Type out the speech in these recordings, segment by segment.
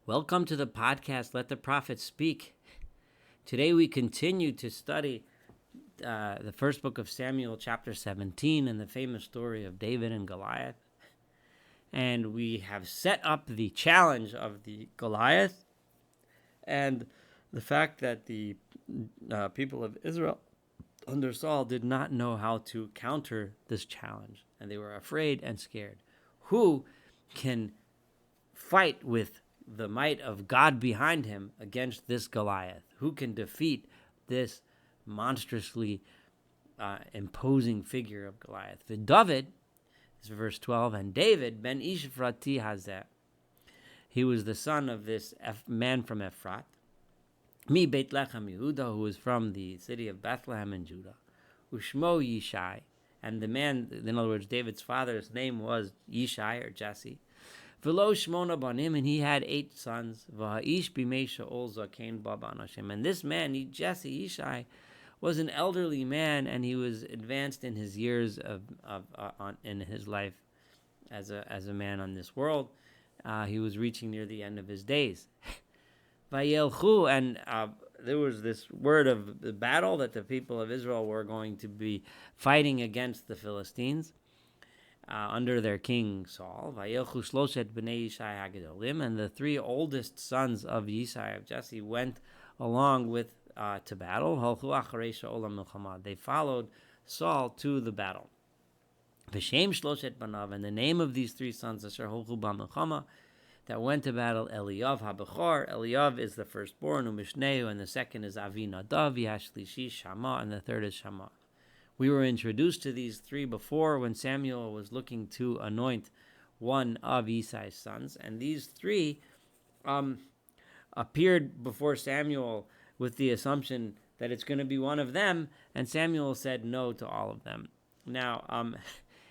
Welcome to the podcast, Let the Prophet Speak. Today we continue to study the first book of Samuel, chapter 17, and the famous story of David and Goliath. And we have set up the challenge of the Goliath and the fact that the people of Israel under Saul did not know how to counter this challenge, and they were afraid and scared. Who can fight with the might of God behind him against this Goliath? Who can defeat this monstrously imposing figure of Goliath? The David, this is verse 12, and David ben Ish Ephrati hazeh. He was the son of this man from Ephrat, Mi Beit Lechem Yehuda, who was from the city of Bethlehem in Judah. Ushmo Yishai, and the man, in other words, David's father's name was Yishai or Jesse. V'lo shmona banim, and he had 8 sons. V'ha'ish b'mei Shaol zakein ba b'anashim. And this man, Jesse, Yishai, was an elderly man, and he was advanced in his years in his life as a man on this world. He was reaching near the end of his days. Vayelchu, and there was this word of the battle that the people of Israel were going to be fighting against the Philistines. Under their king Saul, Vayelchu shloshet bnei Yishai hagedolim, and the 3 oldest sons of Yishai of Jesse went along with to battle. Halchu acharei Shaol milchama. They followed Saul to the battle. V'shem shloshet banav, and the name of these 3 sons asher halchu b'milchama, that went to battle, Eliav habechor. Eliav is the firstborn, umishneu, and the second is Avinadav, Yashlishi Shama, and the third is Shama. We were introduced to these 3 before when Samuel was looking to anoint one of Yisai's sons. And these 3 appeared before Samuel with the assumption that it's going to be one of them. And Samuel said no to all of them. Now,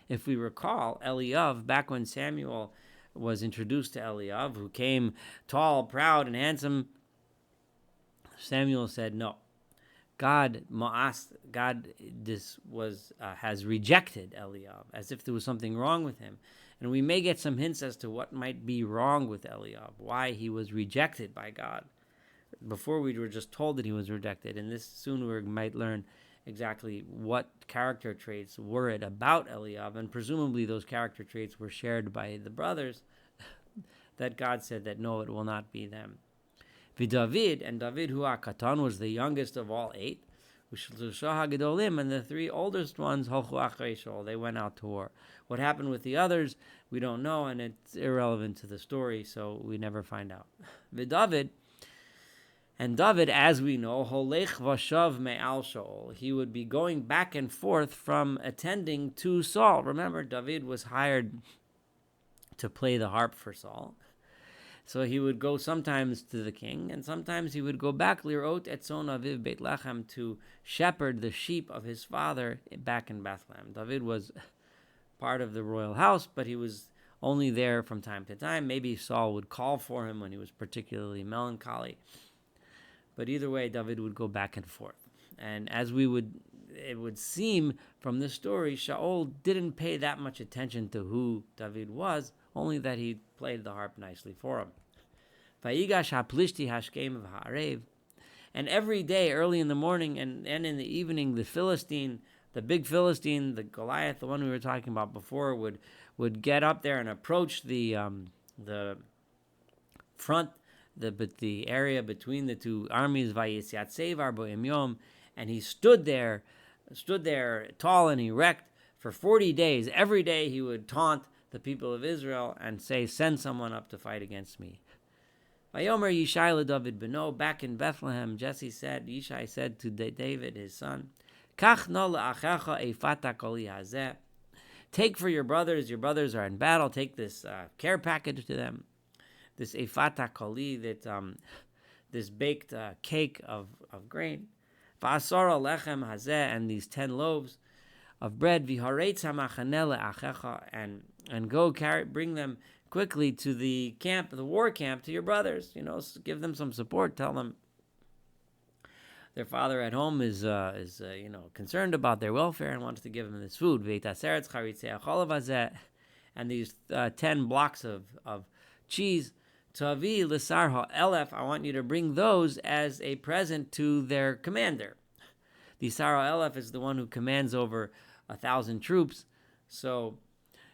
if we recall, Eliav, back when Samuel was introduced to Eliav, who came tall, proud, and handsome, Samuel said no. God has rejected Eliav, as if there was something wrong with him. And we may get some hints as to what might be wrong with Eliav, why he was rejected by God. Before we were just told that he was rejected, and this soon we might learn exactly what character traits were it about Eliav, and presumably those character traits were shared by the brothers, that God said that no, it will not be them. David, and David hu Katan was the youngest of all 8. And the 3 oldest ones, they went out to war. What happened with the others, we don't know, and it's irrelevant to the story, so we never find out. David, as we know, holech vashav me'al Shaol, he would be going back and forth from attending to Saul. Remember, David was hired to play the harp for Saul. So he would go sometimes to the king, and sometimes he would go back lirot etzon aviv Beit Lechem, to shepherd the sheep of his father back in Bethlehem. David was part of the royal house, but he was only there from time to time. Maybe Saul would call for him when he was particularly melancholy. But either way, David would go back and forth. And as it would seem from the story, Shaol didn't pay that much attention to who David was, only that he played the harp nicely for him. Vayigash haplishti hashkem v'ha'arev. And every day, early in the morning and in the evening, the big Philistine, the Goliath, the one we were talking about before, would get up there and approach the front, the area between the 2 armies, Vayisyatzei arboim yom, and he stood there tall and erect for 40 days. Every day he would taunt the people of Israel and say, send someone up to fight against me. Vayomer Yishai David beno, back in Bethlehem, Yishai said to David, his son, Kach no le'achecha eifata koli hazeh. Take for your brothers are in battle, take this care package to them, this eifata koli, this baked cake of grain, va'asara lechem hazeh, and these 10 loaves of bread, v'haretz hamachaneh le'achecha, and go bring them quickly to the camp, the war camp, to your brothers. Give them some support. Tell them their father at home is concerned about their welfare and wants to give them this food. And these 10 blocks of cheese Tavi l'sar ha'elef, I want you to bring those as a present to their commander. The Sar ha'elef is the one who commands over 1,000 troops. So,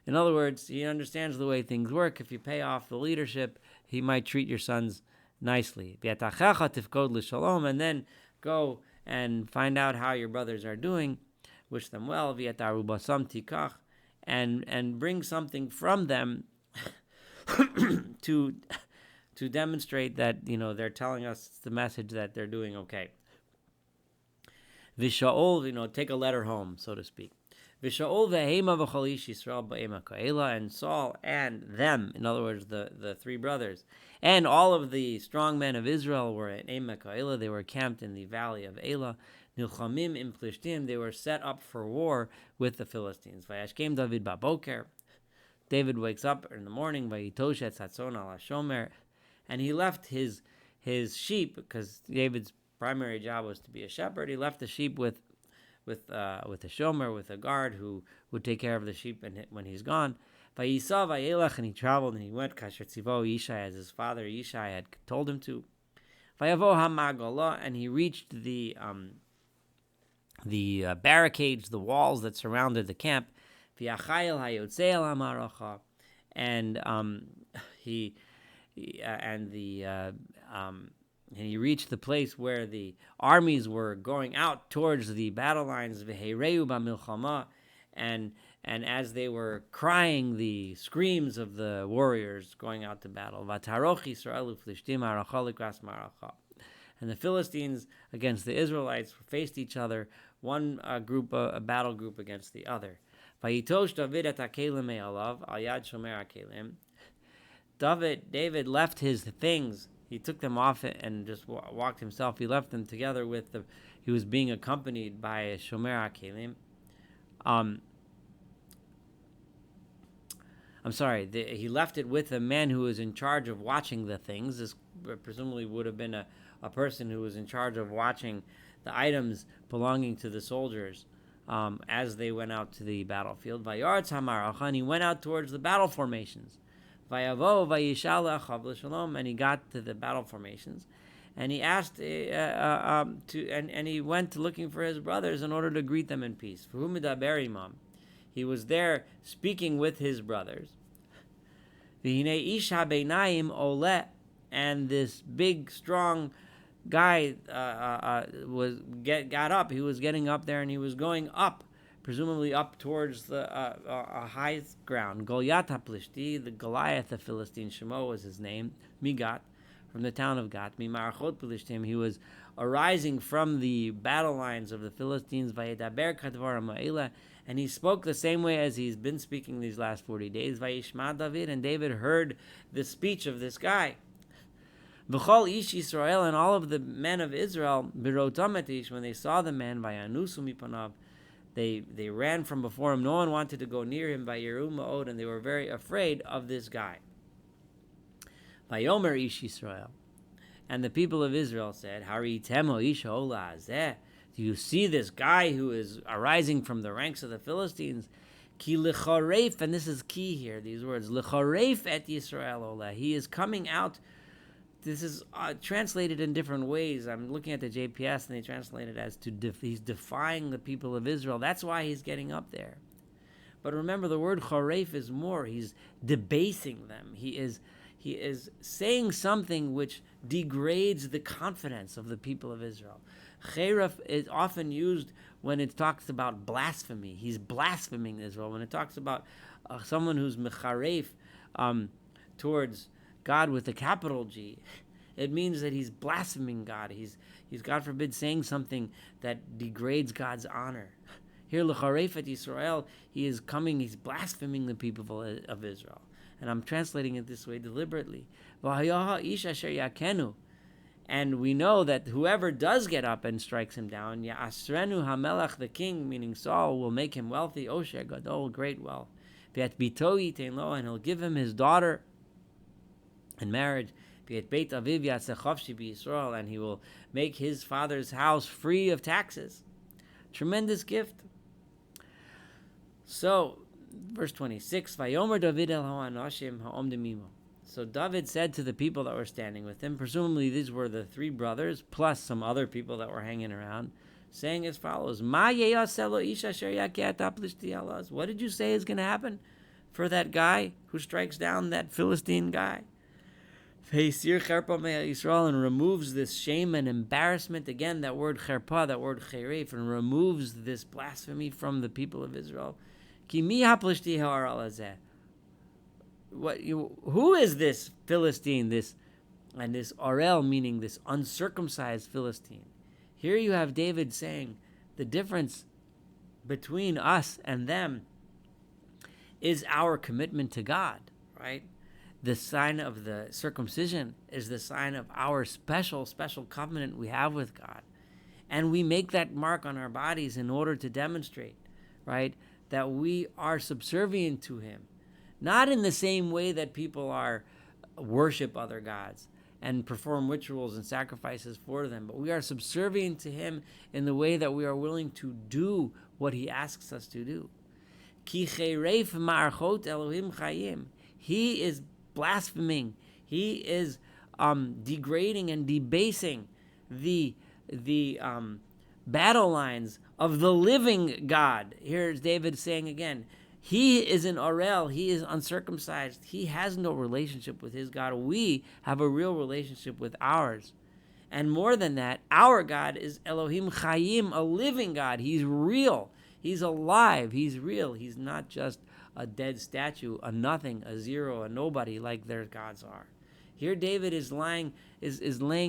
in other words, he understands the way things work. If you pay off the leadership, he might treat your sons nicely. And then go and find out how your brothers are doing. Wish them well. And bring something from them to demonstrate that they're telling us the message that they're doing okay. Vishaol, take a letter home, so to speak. Vishaol v'heima v'cholish Yisrael ba'ema ka'ela, and Saul and them, in other words, the three brothers, and all of the strong men of Israel were at Ema ka'ela. They were camped in the valley of Elah. Nilchamim im Plishtim. They were set up for war with the Philistines. Vayashkem David baboker. David wakes up in the morning. Vayitosh et satzon ala shomer, and he left his sheep, because David's primary job was to be a shepherd. He left the sheep with a shomer, with a guard who would take care of the sheep when he's gone. Vayisa vayelach, and he traveled and he went kasher tzivo Yishai, as his father Yishai had told him to. Vayavo hamagolah, and he reached the barricades, the walls that surrounded the camp. V'yachayel hayotzeil hamaracha, and he reached the place where the armies were going out towards the battle lines. V'heireu b'milchama, and as they were crying the screams of the warriors going out to battle. V'taroch Yisrael u'Flishtim haracha likras maracha. And the Philistines against the Israelites faced each other, one group, a battle group against the other. Vayitosh David et hakelim me'alav al yad shomer hakelim. David left his things. He took them off and just walked himself. He left them together with he was being accompanied by a shomer hakelim. He left it with a man who was in charge of watching the things. This presumably would have been a person who was in charge of watching the items belonging to the soldiers as they went out to the battlefield. Vayaretz hamaracha, and he went out towards the battle formations. Vayavo vayishal achav l'shalom, and he got to the battle formations, and he asked and he went looking for his brothers in order to greet them in peace. V'hu medaber imam, he was there speaking with his brothers. V'hinei ish habeinayim oleh, and this big strong guy got up. He was getting up there, and he was going up, presumably up towards the high ground. Goliath HaPlishti, the Goliath, the Philistine, Shemo was his name. Migat, from the town of Gat. Mimarachot Plishtim, he was arising from the battle lines of the Philistines. Vayedaber kadvar ma'ila, and he spoke the same way as he's been speaking these last 40 days. Vayishma David, and David heard the speech of this guy. V'chol ish Yisrael, and all of the men of Israel, birotam et ish, when they saw the man, vayanusu mipanav, they ran from before him. No one wanted to go near him. Vayeru ma'od, and they were very afraid of this guy. Vayomer ish Yisrael, and the people of Israel said, Haritemo ish hola hazeh, do you see this guy who is arising from the ranks of the Philistines? Ki lecharef, and this is key here, these words, lecharef et Yisrael ola, he is coming out. This is translated in different ways. I'm looking at the JPS, and they translate it as he's defying the people of Israel. That's why he's getting up there. But remember, the word charef is more. He's debasing them. He is saying something which degrades the confidence of the people of Israel. Cheref is often used when it talks about blasphemy. He's blaspheming Israel. When it talks about someone who's mecharef towards God with a capital G, it means that he's blaspheming God. He's God forbid saying something that degrades God's honor. Here, l'charef et Yisrael, he's blaspheming the people of Israel. And I'm translating it this way deliberately. And we know that whoever does get up and strikes him down, Ya'asrenu hamelach, the king, meaning Saul, will make him wealthy, Osher gadol, great wealth. And he'll give him his daughter in marriage, and he will make his father's house free of taxes. Tremendous gift. So, verse 26, Vayomer David el ha'anashim ha'omdim imo. So David said to the people that were standing with him, presumably these were the three brothers, plus some other people that were hanging around, saying as follows, what did you say is going to happen for that guy who strikes down that Philistine guy? And removes this shame and embarrassment. Again, that word cherpa, that word cheref, and removes this blasphemy from the people of Israel. Who is this Philistine, this Orel, meaning this uncircumcised Philistine? Here you have David saying the difference between us and them is our commitment to God, right? The sign of the circumcision is the sign of our special covenant we have with God. And we make that mark on our bodies in order to demonstrate, right, that we are subservient to him. Not in the same way that people worship other gods and perform rituals and sacrifices for them, but we are subservient to him in the way that we are willing to do what he asks us to do. Ki cheref ma'archot Elohim chayim. He is blaspheming. He is degrading and debasing the battle lines of the living God. Here's David saying again, he is an Orel, he is uncircumcised, he has no relationship with his God. We have a real relationship with ours. And more than that, our God is Elohim Chayim, a living God. He's real, he's alive, he's real. He's not just a dead statue, a nothing, a zero, a nobody like their gods are. Here David is laying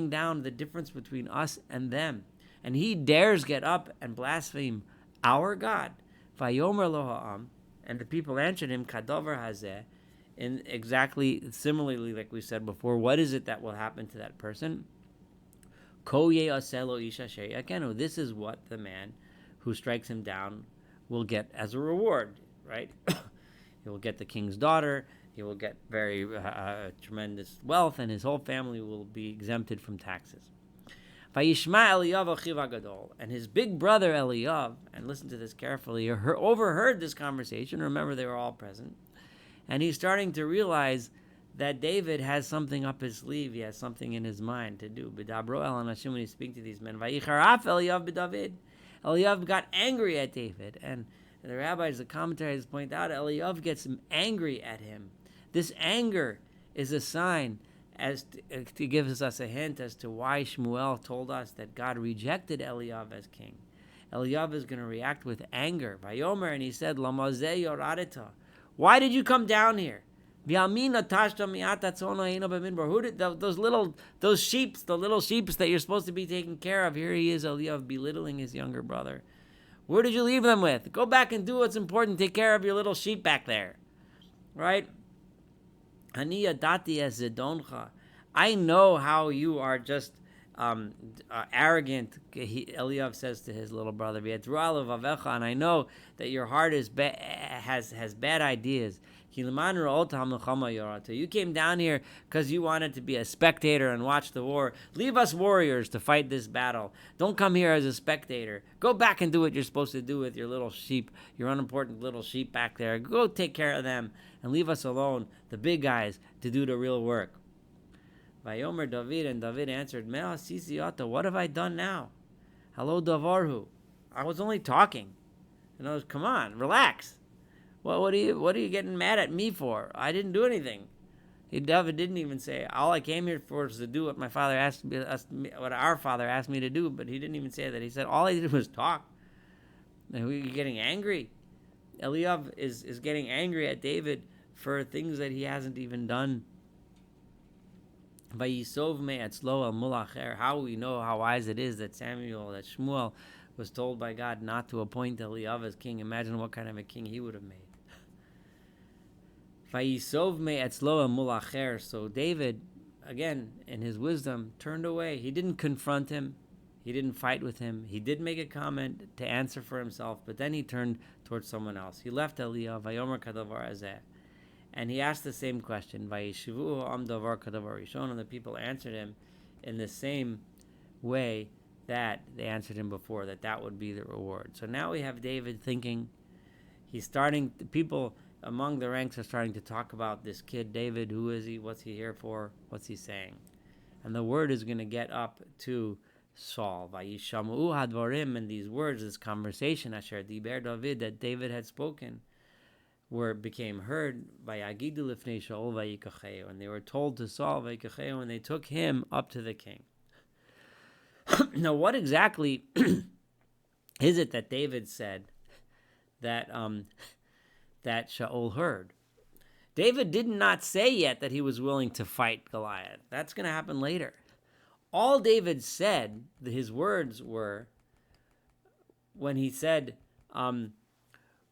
down the difference between us and them. And he dares get up and blaspheme our God. Vayomer lo ha'am. And the people answered him, Kadover hazeh, in exactly similarly like we said before. What is it that will happen to that person? Ko ye'aseh isha asher yakenu. This is what the man who strikes him down will get as a reward, right? He will get the king's daughter. He will get very tremendous wealth, and his whole family will be exempted from taxes. Vayishma Eliyav achiv hagadol, and his big brother Eliyav, and listen to this carefully, overheard this conversation. Remember, they were all present, and he's starting to realize that David has something up his sleeve. He has something in his mind to do. B'dabro el anashim, when he speaks to these men, vayicharaf Eliyav b'David. Eliyav got angry at David, and the rabbis, the commentaries point out, Eliyav gets angry at him. This anger is a sign to give us a hint as to why Shmuel told us that God rejected Eliyav as king. Eliyav is going to react with anger. Vayomer, and he said, Lamazeh yoradeta. Why did you come down here? Who did those sheep, the little sheep that you're supposed to be taking care of? Here he is, Eliyav, belittling his younger brother. Where did you leave them with? Go back and do what's important. Take care of your little sheep back there. Right? Ani yadati es zedoncha. I know how you are just arrogant, Eliyav says to his little brother. And I know that your heart has bad ideas. You came down here because you wanted to be a spectator and watch the war. Leave us warriors to fight this battle. Don't come here as a spectator. Go back and do what you're supposed to do with your little sheep, your unimportant little sheep back there. Go take care of them and leave us alone, the big guys, to do the real work. Vayomer David, and David answered, Mea sisiata, what have I done now? Hello davarhu. I was only talking. Come on, relax. What are you getting mad at me for? I didn't do anything. David didn't even say, all I came here for is to do what my father what our father asked me to do, but he didn't even say that. He said, all I did was talk. And we're getting angry. Eliyav is getting angry at David for things that he hasn't even done. Vayisov me'atzlo al mulacher. How we know how wise it is that Shmuel was told by God not to appoint Eliyav as king. Imagine what kind of a king he would have made. Vayisov me'atzlo al mulacher. So David, again, in his wisdom, turned away. He didn't confront him. He didn't fight with him. He did make a comment to answer for himself, but then he turned towards someone else. He left Eliyav. Vayomer kadavar azeh. And he asked the same question, Vayishivu am davar kadavar rishon, and the people answered him in the same way that they answered him before, that would be the reward. So now we have David thinking, he's starting, the people among the ranks are starting to talk about this kid David. Who is he? What's he here for? What's he saying? And the word is going to get up to Saul. Vayishamu hadvarim, and these words, this conversation, Asher diber David, that David had spoken, became heard by Agidu lifnei Shaul vayikacheu, and they were told to Saul vayikacheu, and they took him up to the king. Now, what exactly is it that David said that that Shaul heard? David did not say yet that he was willing to fight Goliath. That's going to happen later. All David said, his words were, when he said,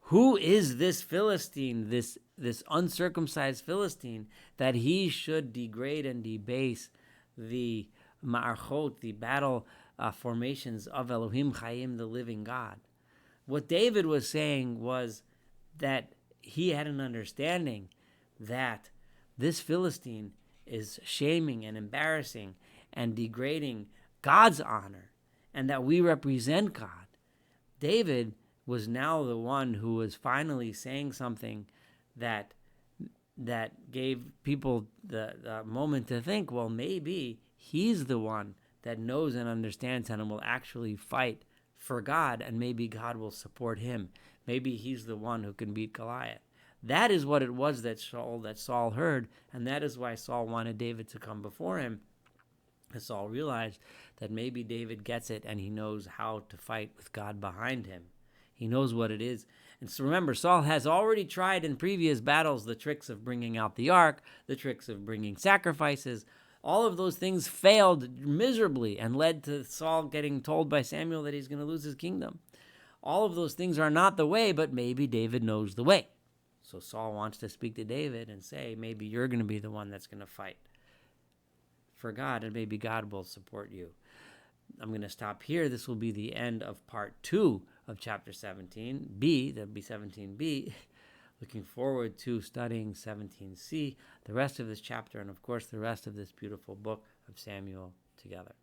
who is this Philistine, this uncircumcised Philistine, that he should degrade and debase the ma'archot, the battle formations of Elohim Chaim, the living God? What David was saying was that he had an understanding that this Philistine is shaming and embarrassing and degrading God's honor, and that we represent God. David was now the one who was finally saying something that gave people the moment to think, well, maybe he's the one that knows and understands and will actually fight for God, and maybe God will support him. Maybe he's the one who can beat Goliath. That is what it was that Saul heard, and that is why Saul wanted David to come before him. And Saul realized that maybe David gets it, and he knows how to fight with God behind him. He knows what it is. And so remember, Saul has already tried in previous battles the tricks of bringing out the ark, the tricks of bringing sacrifices. All of those things failed miserably and led to Saul getting told by Samuel that he's going to lose his kingdom. All of those things are not the way, but maybe David knows the way. So Saul wants to speak to David and say, maybe you're going to be the one that's going to fight for God, and maybe God will support you. I'm going to stop here. This will be the end of part 2 of chapter 17b. That'll be 17b. Looking forward to studying 17c, the rest of this chapter, and of course the rest of this beautiful book of Samuel together.